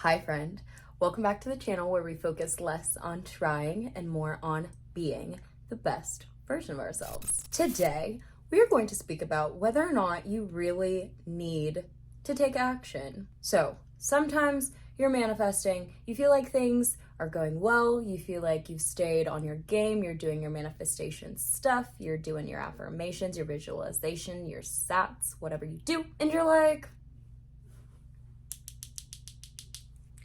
Hi friend, welcome back to the channel where we focus less on trying and more on being the best version of ourselves. Today, we are going to speak about whether or not you really need to take action. So, sometimes you're manifesting, you feel like things are going well, you feel like you've stayed on your game, you're doing your manifestation stuff, you're doing your affirmations, your visualization, your sats, whatever you do, and you're like,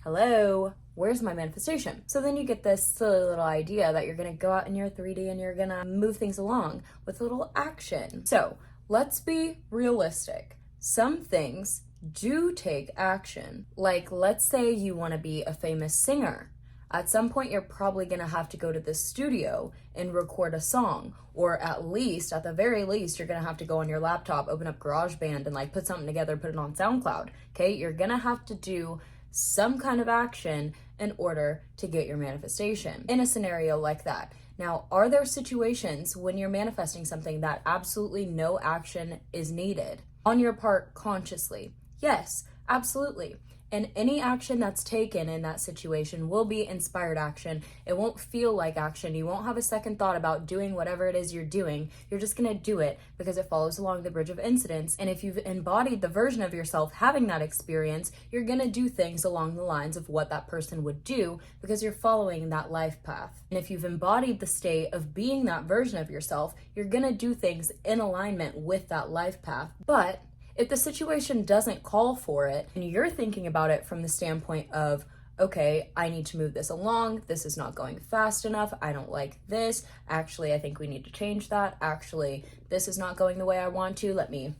hello, where's my manifestation? So then you get this silly little idea that you're gonna go out in your 3D and you're gonna move things along with a little action. So let's be realistic. Some things do take action. Like, let's say you wanna be a famous singer. At some point, you're probably gonna have to go to the studio and record a song, or at the very least, you're gonna have to go on your laptop, open up GarageBand, and like put something together, put it on SoundCloud. Okay, you're gonna have to do some kind of action in order to get your manifestation in a scenario like that. Now, are there situations when you're manifesting something that absolutely no action is needed on your part consciously? Yes, absolutely. And any action that's taken in that situation will be inspired action. It won't feel like action. You won't have a second thought about doing whatever it is you're doing. You're just gonna do it because it follows along the bridge of incidents. And if you've embodied the version of yourself having that experience, you're gonna do things along the lines of what that person would do because you're following that life path. And if you've embodied the state of being that version of yourself, you're gonna do things in alignment with that life path. But if the situation doesn't call for it and you're thinking about it from the standpoint of, okay, I need to move this along, this is not going fast enough, I don't like this, actually, I think we need to change that, actually, this is not going the way I want to, let me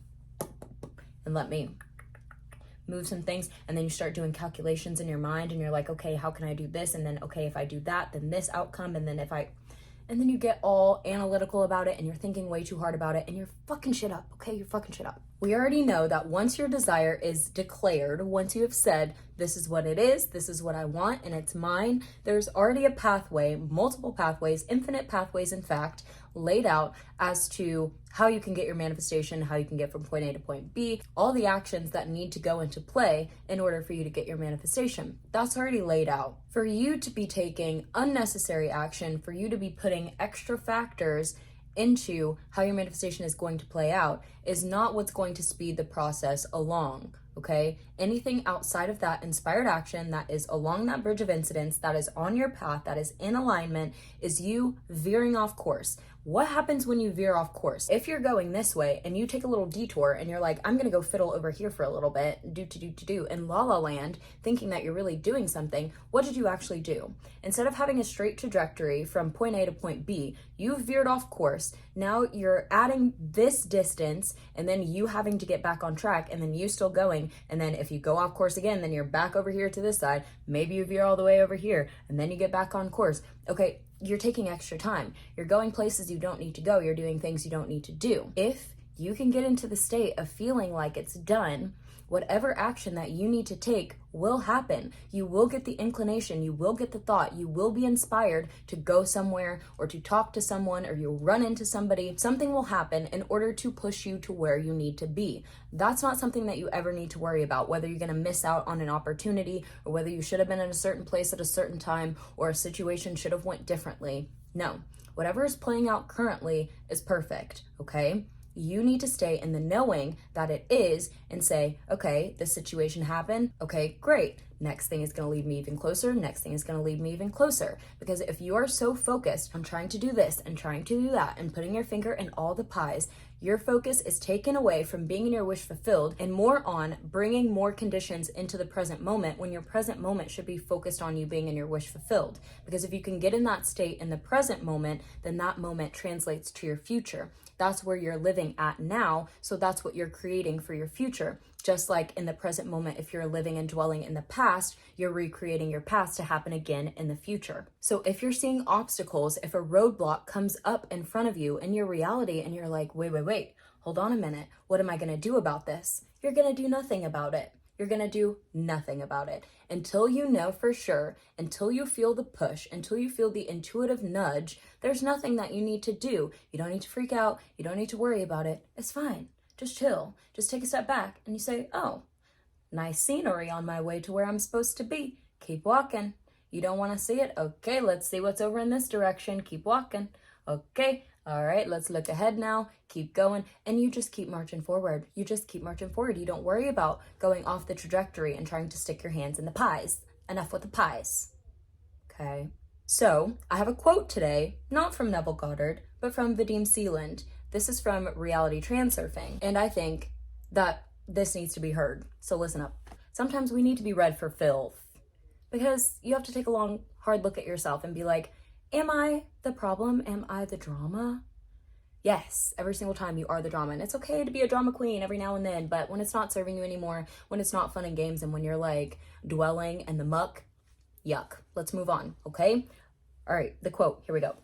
move some things, and then you start doing calculations in your mind and you're like, okay, how can I do this? And then, okay, if I do that, then this outcome, and then and then you get all analytical about it and you're thinking way too hard about it and you're fucking shit up, okay? You're fucking shit up. We already know that once your desire is declared, once you have said, this is what it is, this is what I want, and it's mine, there's already a pathway, multiple pathways, infinite pathways, in fact, laid out as to how you can get your manifestation, how you can get from point A to point B, all the actions that need to go into play in order for you to get your manifestation. That's already laid out. For you to be taking unnecessary action, for you to be putting extra factors into how your manifestation is going to play out is not what's going to speed the process along, okay? Anything outside of that inspired action that is along that bridge of incidents, that is on your path, that is in alignment, is you veering off course. What happens when you veer off course? If you're going this way and you take a little detour and you're like, I'm gonna go fiddle over here for a little bit, do in La La Land, thinking that you're really doing something, what did you actually do? Instead of having a straight trajectory from point A to point B, you veered off course. Now you're adding this distance and then you having to get back on track and then you still going. And then if you go off course again, then you're back over here to this side. Maybe you veer all the way over here and then you get back on course. Okay, you're taking extra time. You're going places you don't need to go. You're doing things you don't need to do. If you can get into the state of feeling like it's done, whatever action that you need to take will happen. You will get the inclination, you will get the thought, you will be inspired to go somewhere or to talk to someone or you'll run into somebody. Something will happen in order to push you to where you need to be. That's not something that you ever need to worry about, whether you're gonna miss out on an opportunity or whether you should have been in a certain place at a certain time or a situation should have went differently. No, whatever is playing out currently is perfect, okay? You need to stay in the knowing that it is and say, okay, this situation happened. Okay, great. Next thing is going to lead me even closer. Next thing is going to lead me even closer. Because if you are so focused on trying to do this and trying to do that and putting your finger in all the pies, your focus is taken away from being in your wish fulfilled and more on bringing more conditions into the present moment when your present moment should be focused on you being in your wish fulfilled. Because if you can get in that state in the present moment, then that moment translates to your future. That's where you're living at now, so that's what you're creating for your future. Just like in the present moment, if you're living and dwelling in the past, you're recreating your past to happen again in the future. So if you're seeing obstacles, if a roadblock comes up in front of you in your reality and you're like, wait, hold on a minute, what am I gonna do about this? You're gonna do nothing about it. You're gonna do nothing about it until you know for sure, until you feel the push, until you feel the intuitive nudge. There's nothing that you need to do. You don't need to freak out. You don't need to worry about it. It's fine. Just chill. Just take a step back and you say, oh, Nice scenery on my way to where I'm supposed to be. Keep walking. You don't want to see it? Okay, let's see what's over in this direction. Keep walking. Okay, all right, let's look ahead now. Keep going. And you just keep marching forward. You just keep marching forward. You don't worry about going off the trajectory and trying to stick your hands in the pies. Enough with the pies. Okay. So, I have a quote today, not from Neville Goddard, but from Vadim Seeland. This is from Reality Transurfing, and I think that this needs to be heard. So listen up. Sometimes we need to be read for filth, because you have to take a long, hard look at yourself and be like, am I the problem? Am I the drama? Yes, every single time you are the drama, and it's okay to be a drama queen every now and then, but when it's not serving you anymore, when it's not fun and games, and when you're like dwelling in the muck, yuck. Let's move on, okay? All right, the quote, here we go.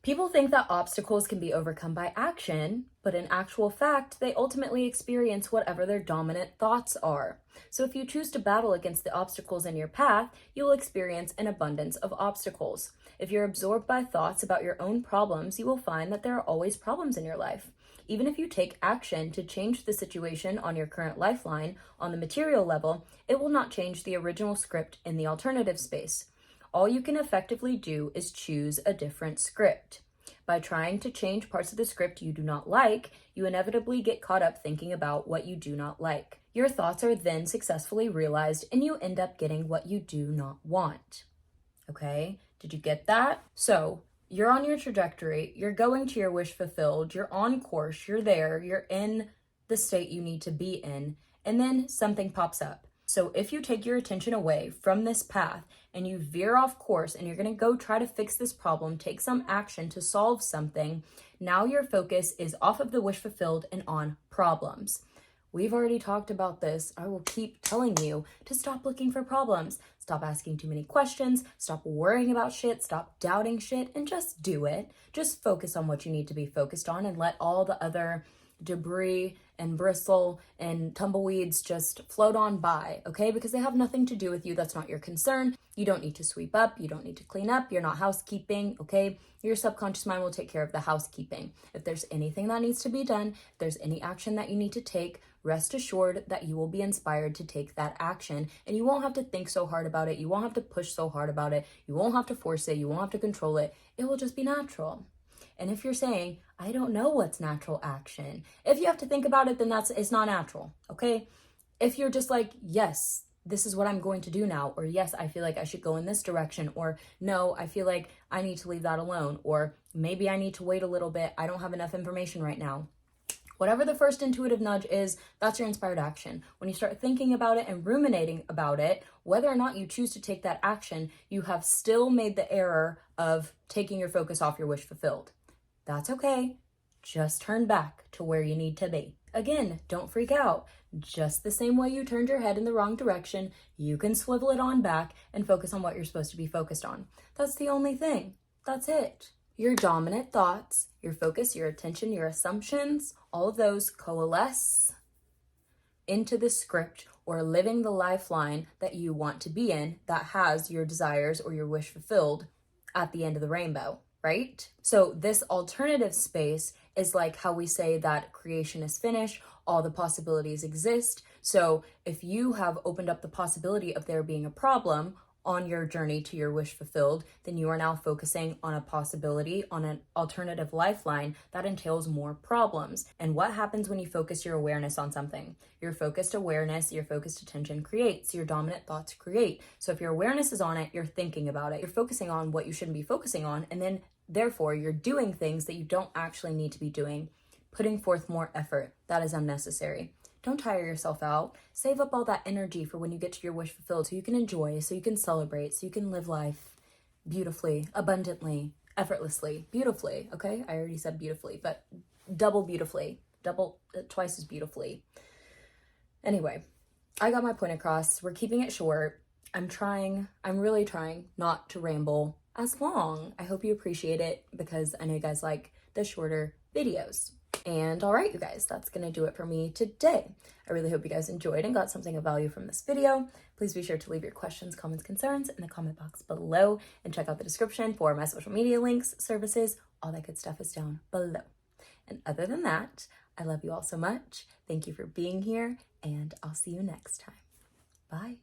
People think that obstacles can be overcome by action, but in actual fact, they ultimately experience whatever their dominant thoughts are. So if you choose to battle against the obstacles in your path, you will experience an abundance of obstacles. If you're absorbed by thoughts about your own problems, you will find that there are always problems in your life. Even if you take action to change the situation on your current lifeline on the material level, it will not change the original script in the alternative space. All you can effectively do is choose a different script. By trying to change parts of the script you do not like, you inevitably get caught up thinking about what you do not like. Your thoughts are then successfully realized and you end up getting what you do not want. Okay, did you get that? So, you're on your trajectory, you're going to your wish fulfilled, you're on course, you're there, you're in the state you need to be in, and then something pops up. So if you take your attention away from this path and you veer off course and you're going to go try to fix this problem, take some action to solve something, now your focus is off of the wish fulfilled and on problems. We've already talked about this. I will keep telling you to stop looking for problems. Stop asking too many questions. Stop worrying about shit. Stop doubting shit and just do it. Just focus on what you need to be focused on and let all the other debris and bristle and tumbleweeds just float on by, okay? Because they have nothing to do with you. That's not your concern. You don't need to sweep up. You don't need to clean up. You're not housekeeping, okay? Your subconscious mind will take care of the housekeeping. If there's anything that needs to be done, if there's any action that you need to take, rest assured that you will be inspired to take that action and you won't have to think so hard about it. You won't have to push so hard about it. You won't have to force it. You won't have to control it. It will just be natural. And if you're saying, I don't know what's natural action, if you have to think about it, then it's not natural, okay? If you're just like, yes, this is what I'm going to do now, or yes, I feel like I should go in this direction, or no, I feel like I need to leave that alone, or maybe I need to wait a little bit, I don't have enough information right now. Whatever the first intuitive nudge is, that's your inspired action. When you start thinking about it and ruminating about it, whether or not you choose to take that action, you have still made the error of taking your focus off your wish fulfilled. That's okay. Just turn back to where you need to be. Again, don't freak out. Just the same way you turned your head in the wrong direction, you can swivel it on back and focus on what you're supposed to be focused on. That's the only thing. That's it. Your dominant thoughts, your focus, your attention, your assumptions, all of those coalesce into the script or living the lifeline that you want to be in that has your desires or your wish fulfilled at the end of the rainbow, right? So this alternative space is like how we say that creation is finished, all the possibilities exist. So if you have opened up the possibility of there being a problem on your journey to your wish fulfilled, then you are now focusing on a possibility, on an alternative lifeline that entails more problems. And what happens when you focus your awareness on something? Your focused awareness, your focused attention creates, your dominant thoughts create. So if your awareness is on it, you're thinking about it, you're focusing on what you shouldn't be focusing on, and then therefore you're doing things that you don't actually need to be doing, putting forth more effort that is unnecessary. Don't tire yourself out. Save up all that energy for when you get to your wish fulfilled so you can enjoy, so you can celebrate, so you can live life beautifully, abundantly, effortlessly, beautifully, okay? I already said beautifully, but double beautifully, twice as beautifully. Anyway, I got my point across. We're keeping it short. I'm really trying not to ramble as long. I hope you appreciate it because I know you guys like the shorter videos. And all right, you guys, that's going to do it for me today. I really hope you guys enjoyed and got something of value from this video. Please be sure to leave your questions, comments, concerns in the comment box below and check out the description for my social media links, services, all that good stuff is down below. And other than that, I love you all so much. Thank you for being here and I'll see you next time. Bye.